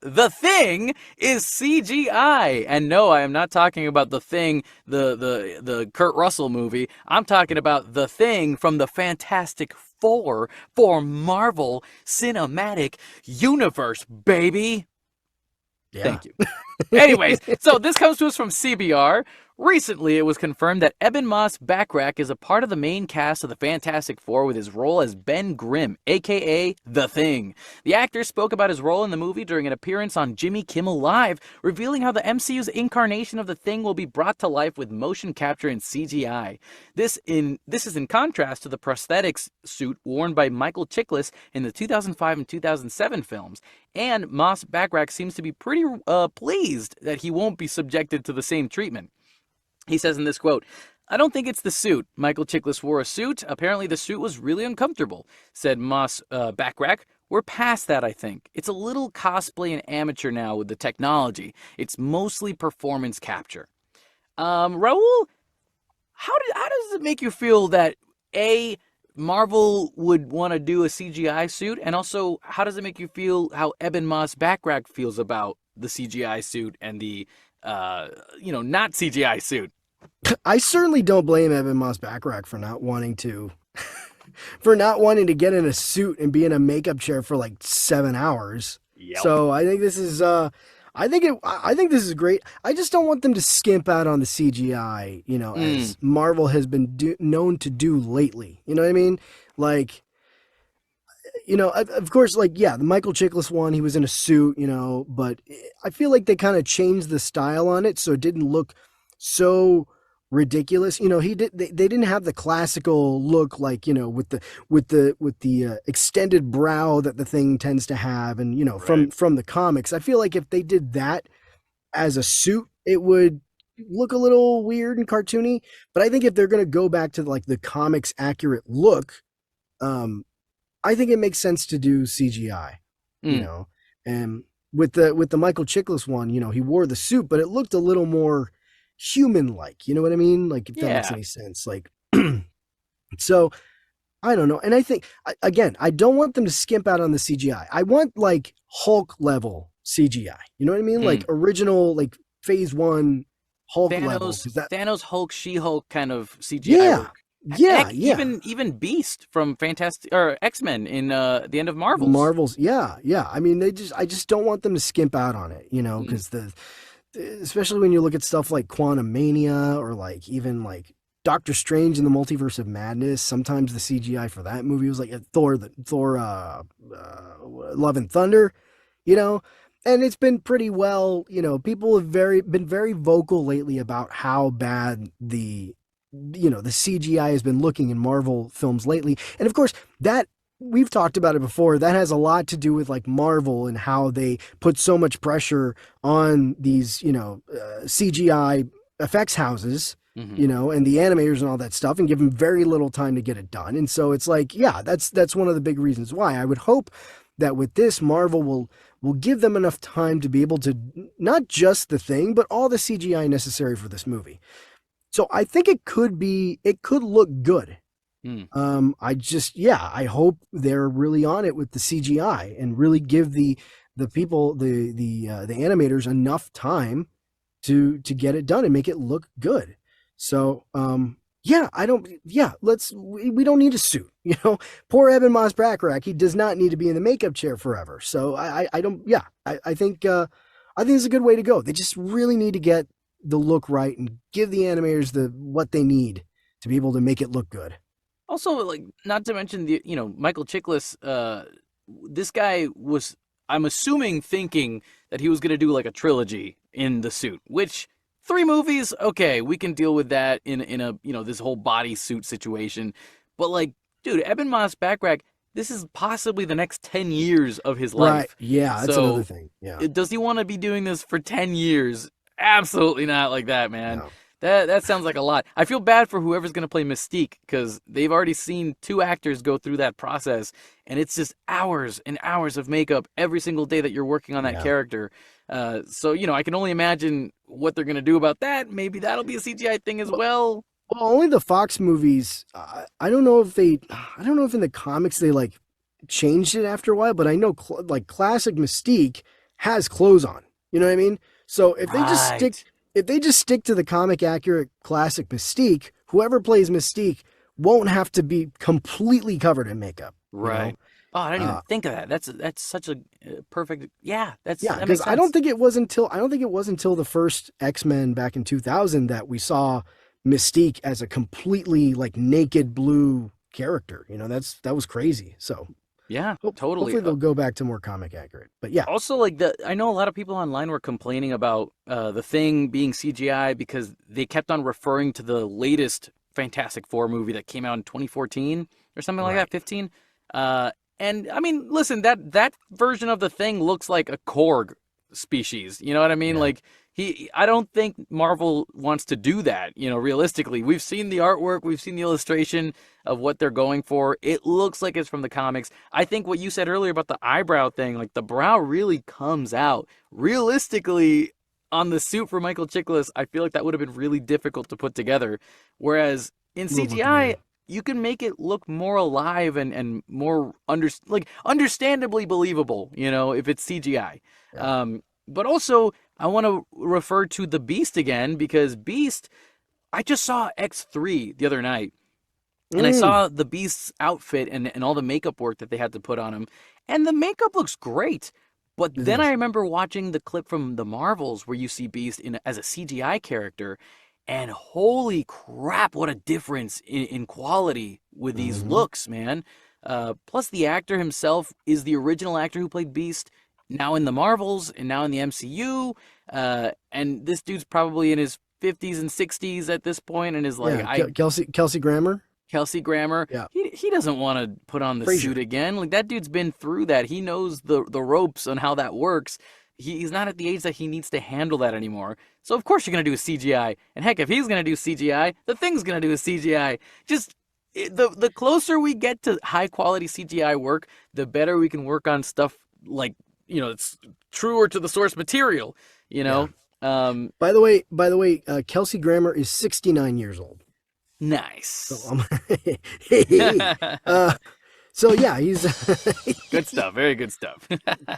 The Thing is CGI. And no, I am not talking about The Thing, the Kurt Russell movie. I'm talking about The Thing from the Fantastic Four for Marvel Cinematic Universe, baby. Yeah. Thank you. Anyways, so this comes to us from CBR. Recently, it was confirmed that Ebon Moss-Bachrach is a part of the main cast of the Fantastic Four with his role as Ben Grimm, aka The Thing. The actor spoke about his role in the movie during an appearance on Jimmy Kimmel Live, revealing how the MCU's incarnation of The Thing will be brought to life with motion capture and CGI. This is in contrast to the prosthetics suit worn by Michael Chiklis in the 2005 and 2007 films, and Moss-Bachrach seems to be pretty pleased that he won't be subjected to the same treatment. He says in this quote, "I don't think it's the suit. Michael Chiklis wore a suit. Apparently the suit was really uncomfortable," said Moss-Bachrach. "We're past that, I think. It's a little cosplay and amateur now with the technology. It's mostly performance capture." Raul, how does it make you feel that, A, Marvel would want to do a CGI suit, and also how does it make you feel how Ebon Moss-Bachrach feels about the CGI suit and the not CGI suit? I certainly don't blame Ebon Moss-Bachrach for not wanting to for not wanting to get in a suit and be in a makeup chair for like 7 hours. Yep. So I think this is I think this is great. I just don't want them to skimp out on the CGI, as Marvel has been known to do lately. You know what I mean? Like, of course, like, yeah, the Michael Chiklis one, he was in a suit, but I feel like they kind of changed the style on it so it didn't look so ridiculous. They didn't have the classical look, like, with the extended brow that the Thing tends to have, and Right. from the comics. I feel like if they did that as a suit, it would look a little weird and cartoony. But I think if they're going to go back to like the comics accurate look, I think it makes sense to do CGI, and with the Michael Chiklis one, he wore the suit, but it looked a little more human-like. You know what I mean? Like, if that makes Yeah. any sense. Like, so I don't know. And I think, again, I don't want them to skimp out on the CGI. I want like Hulk level CGI. You know what I mean? Like original, like phase 1 Hulk level. Thanos, Hulk, She-Hulk kind of CGI Yeah. work. Yeah, Heck, yeah. even Beast from Fantastic or X-Men in the end of Marvels. Marvels, yeah, yeah. I mean, I just don't want them to skimp out on it, because especially when you look at stuff like Quantum Mania or like even like Doctor Strange in the Multiverse of Madness. Sometimes the CGI for that movie was like Thor, Love and Thunder, and it's been pretty well. People have been very vocal lately about how bad the CGI has been looking in Marvel films lately. And of course, that we've talked about it before, that has a lot to do with like Marvel and how they put so much pressure on these, CGI effects houses, and the animators and all that stuff, and give them very little time to get it done. And so it's like, yeah, that's one of the big reasons why I would hope that with this, Marvel will give them enough time to be able to not just the Thing, but all the CGI necessary for this movie. So I think it could look good. I hope they're really on it with the CGI and really give the people, the animators enough time to get it done and make it look good. So, we don't need a suit, poor Ebon Moss-Bachrach, he does not need to be in the makeup chair forever. So I think it's a good way to go. They just really need to get the look right and give the animators what they need to be able to make it look good. Also, like, not to mention the Michael Chiklis. This guy was, I'm assuming, thinking that he was gonna do like a trilogy in the suit. Which 3 movies, okay, we can deal with that in a this whole bodysuit situation. But like, dude, Ebon Moss-Bachrach, this is possibly the next 10 years of his life. Right? Yeah, that's another thing. Yeah. Does he want to be doing this for 10 years? Absolutely not like that, man. No. That sounds like a lot. I feel bad for whoever's going to play Mystique, because they've already seen 2 actors go through that process, and it's just hours and hours of makeup every single day that you're working on that character. So, I can only imagine what they're going to do about that. Maybe that'll be a CGI thing as well. Well, only the Fox movies. I don't know if in the comics they like changed it after a while, but I know like classic Mystique has clothes on. You know what I mean? So Right. if they just stick to the comic accurate classic Mystique, whoever plays Mystique won't have to be completely covered in makeup. You know? Right. Oh, I didn't even Uh, think of that. That's such a perfect. Yeah, yeah, that because makes sense. I don't think it was until the first X-Men back in 2000 that we saw Mystique as a completely like naked blue character. You know, that was crazy. So Yeah, totally. hopefully they'll go back to more comic accurate. But yeah, Also, like I know a lot of people online were complaining about the Thing being CGI because they kept on referring to the latest Fantastic Four movie that came out in 2014 or something like that, right. 15. Uh, and I mean, listen, that version of the Thing looks like a Korg species. You know what I mean? Yeah. Like I don't think Marvel wants to do that. You know, realistically, we've seen the artwork, we've seen the illustration of what they're going for. It looks like it's from the comics. I think what you said earlier about the eyebrow thing, like the brow really comes out. Realistically, on the suit for Michael Chiklis, I feel like that would have been really difficult to put together. Whereas in Would look CGI, weird. you can make it look more alive and more understandably believable, you know, if it's CGI. Yeah. But also, I want to refer to the Beast again because Beast, I just saw X3 the other night and I Mm, saw the Beast's outfit and all the makeup work that they had to put on him. And the makeup looks great. But it then I is. remember watching the clip from the Marvels where you see Beast as a CGI character. And holy crap, what a difference in quality with these Hmm. looks, man. Plus, the actor himself is the original actor who played Beast, now in the Marvels and now in the MCU. And this dude's probably in his 50s and 60s at this point and is like, Yeah. Kelsey Grammer. Kelsey Grammer, Yeah. he doesn't want to put on the suit Frasier. again. Like that dude's been through that. He knows the ropes on how that works. He's not at the age that he needs to handle that anymore. So of course you're gonna do a CGI. And heck, if he's gonna do CGI, the Thing's gonna do a CGI. Just the closer we get to high quality CGI work, the better we can work on stuff like it's truer to the source material. You Yeah. know, um, By the way, Kelsey Grammer is 69 years old. So nice. uh, so yeah, he's Good stuff. Very good stuff.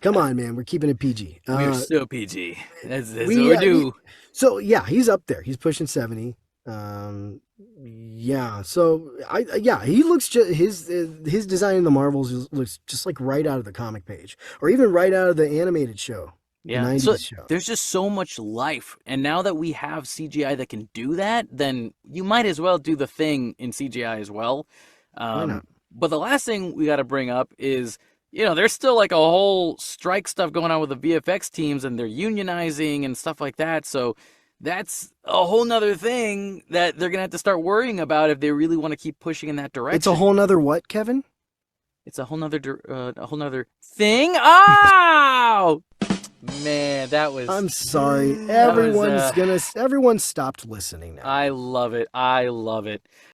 come on, man. We're keeping it PG. We're so PG. That's what We, we do. so yeah, he's up there. He's pushing 70. Yeah. So yeah, he looks just his design in the Marvels looks just like right out of the comic page, or even right out of the animated show, the Yeah. So 90s show. there's just so much life. And now that we have CGI that can do that, then you might as well do the Thing in CGI as well. Why not? But the last thing we got to bring up is, there's still like a whole strike stuff going on with the VFX teams and they're unionizing and stuff like that. So that's a whole nother thing that they're going to have to start worrying about if they really want to keep pushing in that It's a direction. whole nother what, Kevin? It's a whole nother thing. Oh man, that was I'm sorry. that was Everyone stopped listening now. I love it. I love it.